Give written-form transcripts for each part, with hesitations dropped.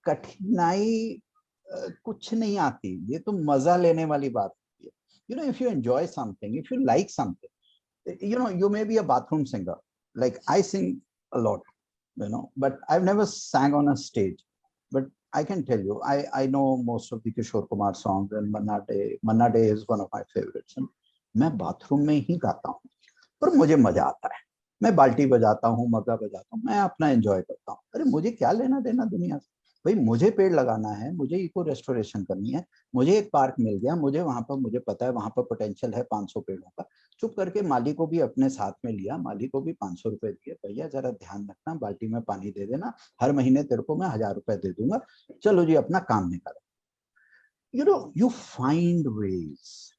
कठिनाई कुछ नहीं आती, ये तो मजा लेने वाली बात है। You know, if you enjoy something, if you like something, you know, you may be a bathroom singer, like I sing a lot, you know, but I've never sang on a stage. But I can tell you, I know most of the Kishore Kumar songs, and Manna Day is one of my favorites, and मैं bathroom में ही गाता हूँ, पर मुझे मजा आता है। मैं बाल्टी बजाता हूँ, मग्गा बजाता हूँ, मैं अपना एंजॉय करता हूँ। अरे मुझे क्या लेना देना दुनिया से, भाई मुझे पेड़ लगाना है, मुझे इको रेस्टोरेशन करनी है, मुझे एक पार्क मिल गया, मुझे वहां पर, मुझे पता है वहां पर पोटेंशियल है 500 पेड़ों का, चुप करके माली को भी अपने साथ में लिया, माली को भी 500 रुपए दिए, भैया जरा ध्यान रखना, बाल्टी में पानी दे देना, हर महीने तेरे को मैं 1000 रुपए दे दूंगा, चलो जी अपना काम निकालो। You know, you find ways,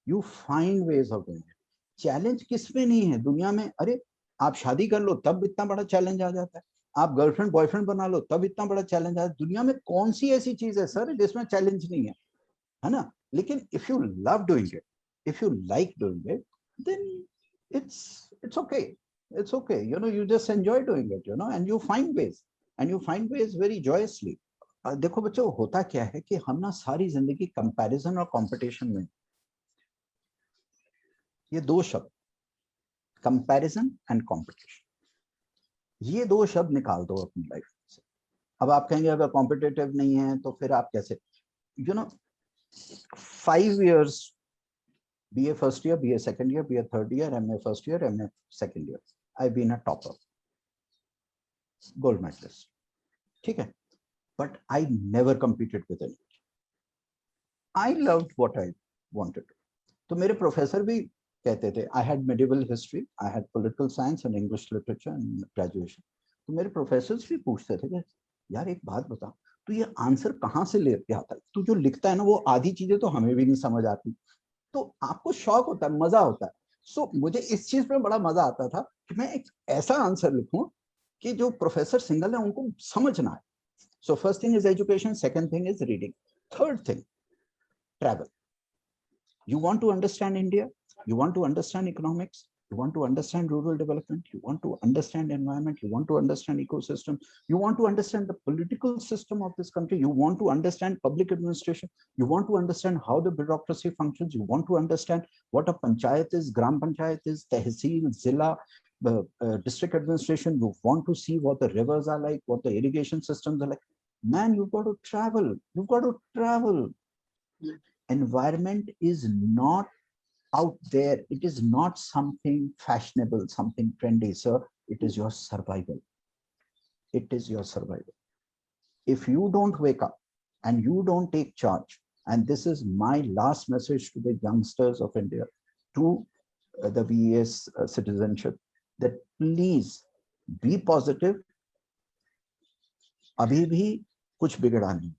you find ways of doing it. Challenge किसमें नहीं है दुनिया में? अरे आप शादी कर लो तब इतना बड़ा चैलेंज आ जाता है, आप गर्लफ्रेंड बॉयफ्रेंड बना लो तब इतना बड़ा चैलेंज आ जाता है। दुनिया में कौन सी ऐसी चीज है सर जिसमें चैलेंज नहीं है ना? लेकिन if you love doing it, if you like doing it, then it's okay, it's okay, you know, you just enjoy doing it, you know, and you find ways very joyously. देखो बच्चों, होता क्या है कि हम ना सारी जिंदगी कंपैरिजन और कंपटीशन में, ये दो शब्द कंपैरिजन एंड कंपटीशन, ये दो शब्द निकाल दो अपनी लाइफ से। अब आप कहेंगे अगर कॉम्पिटिटिव नहीं है तो फिर आप कैसे, you know, 5 years BA first year, BA second year, BA third year, MA first year, MA second year, I've been a topper, gold medalist, ठीक है, but I never competed with anyone. I loved what I wanted to. तो मेरे professor भी कहते थे, I had medieval history, I had political science and English literature and graduation. तो मेरे professors भी पूछते थे कि यार एक बात बता, तू ये आंसर कहाँ से लेके आता है, तू जो लिखता है ना वो आधी चीजें तो हमें भी नहीं समझ आती, तो आपको शौक होता है, मजा होता है। सो मुझे इस चीज में बड़ा मजा आता था कि मैं एक ऐसा आंसर लिखूं कि जो प्रोफेसर सिंगल है उनको समझना है। So first thing is education, second thing is reading, third thing travel. You want to understand India, you want to understand economics, you want to understand rural development, you want to understand environment, you want to understand ecosystem, you want to understand the political system of this country, you want to understand public administration, you want to understand how the bureaucracy functions, you want to understand what a panchayat is, gram panchayat is, tehsil, zilla, district administration, you want to see what the rivers are like, what the irrigation systems are like. Man, you've got to travel, you've got to travel. Environment is not out there, it is not something fashionable, something trendy, sir, it is your survival, it is your survival. If you don't wake up and you don't take charge, and this is my last message to the youngsters of India, to the VES citizenship, that please be positive. अभी भी कुछ बिगड़ा नहीं,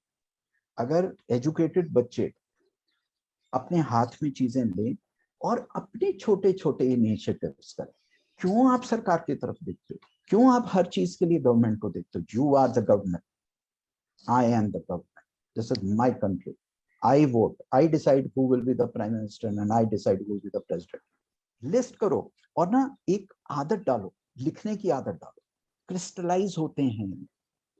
अगर educated बच्चे अपने हाथ में चीजें लें और अपने छोटे छोटे इनिशिएटिव्स करें। क्यों आप सरकार की तरफ देखते हो, क्यों आप हर चीज के लिए गवर्नमेंट को देखते हो? You are the government, I am the government, this is my country, I vote, I decide who will be the prime minister and I decide who will be the president. List करो और ना एक आदत डालो, लिखने की आदत डालो, क्रिस्टलाइज होते हैं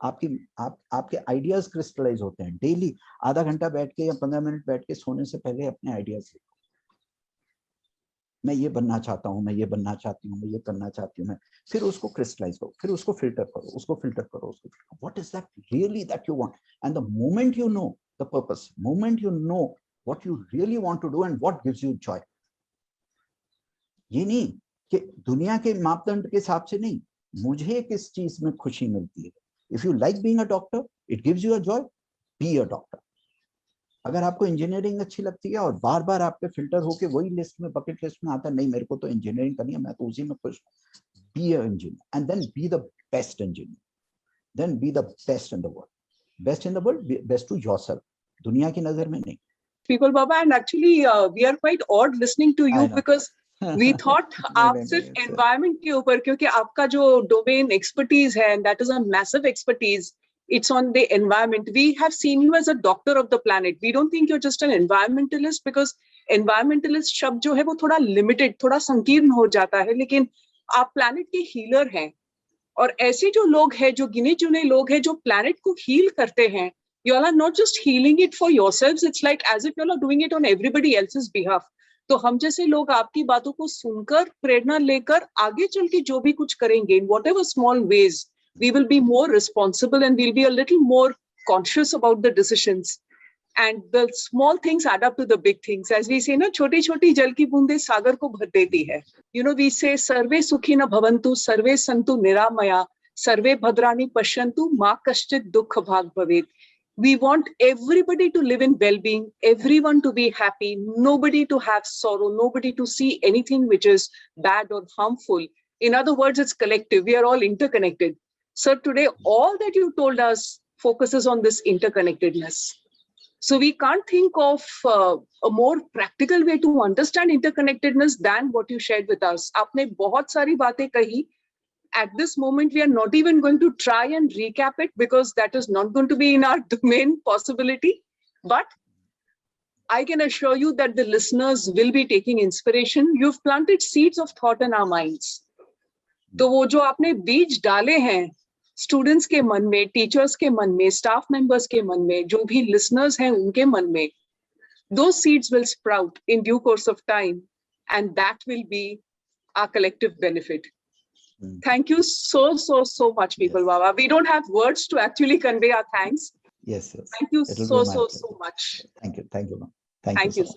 आपके आइडियाज, क्रिस्टलाइज होते हैं। डेली आधा घंटा बैठ के या 15 मिनट बैठ के सोने से पहले अपने आइडियाज लिखो, मैं ये बनना चाहता हूँ, मैं ये बनना चाहती हूँ, मैं ये करना चाहती हूँ, मैं फिर उसको क्रिस्टलाइज करो, फिर उसको फिल्टर करो, उसको फिल्टर करो, उसको what is that really that you want, and the moment you know the purpose, moment you know what you really want to do and what gives you joy, ये नहीं कि दुनिया के मापदंड के हिसाब से नहीं, मुझे किस चीज में खुशी मिलती है। If you like being a doctor, it gives you a joy, be a doctor. अगर आपको इंजीनियरिंग अच्छी लगती है और बार बार आपके फिल्टर होके वही लिस्ट में, बकेट लिस्ट में आता है, नहीं मेरे को तो इंजीनियरिंग करनी है, मैं तो उसी में खुश हूँ, be a engineer and then be the best engineer, then be the best in the world, best in the world, best to yourself, दुनिया की नजर में नहीं। People Baba, and actually we are quite odd listening to you because we thought आप सिर्फ environment के ऊपर, क्योंकि आपका जो domain expertise है, and that is a massive expertise, it's on the environment. We have seen you as a doctor of the planet. We don't think you're just an environmentalist, because environmentalist शब्द जो है वो थोड़ा limited, थोड़ा संकीर्ण हो जाता है, लेकिन आप planet के healer हैं, और ऐसे जो लोग हैं, जो गिने चुने लोग हैं, जो प्लैनेट को हील करते हैं, you all are not just healing it for yourselves, it's like as if you all are doing it on everybody else's behalf. तो हम जैसे लोग आपकी बातों को सुनकर प्रेरणा लेकर आगे चल के जो भी कुछ करेंगे, in whatever small ways, we will be more responsible and we'll be a little more conscious about the decisions. And the small things add up to the big things. As we say, na, छोटी छोटी जल की बूंदें सागर को भर देती है. You know, we say, सर्वे सुखी न भवन्तु, सर्वे सन्तु निरामया, सर्वे भद्राणि पश्यन्तु, मा कश्चित् दुःख भाग् भवेत्. We want everybody to live in well-being, everyone to be happy, nobody to have sorrow, nobody to see anything which is bad or harmful. In other words, it's collective. We are all interconnected. So today, all that you told us focuses on this interconnectedness. So we can't think of a more practical way to understand interconnectedness than what you shared with us. आपने बहुत सारी बातें कही. At this moment, we are not even going to try and recap it because that is not going to be in our domain possibility. But I can assure you that the listeners will be taking inspiration. You've planted seeds of thought in our minds. तो वो जो आपने बीज डाले हैं students के मन में, टीचर्स के मन में, स्टाफ मेंबर्स के मन में, जो भी लिसनर्स हैं उनके मन में, those seeds will sprout in due course of time, and that will be our collective benefit. Thank you so much, people. Yes. Baba. We don't have words to actually convey our thanks. Yes. Thank you so much. Thank you. Thank you. Thank you.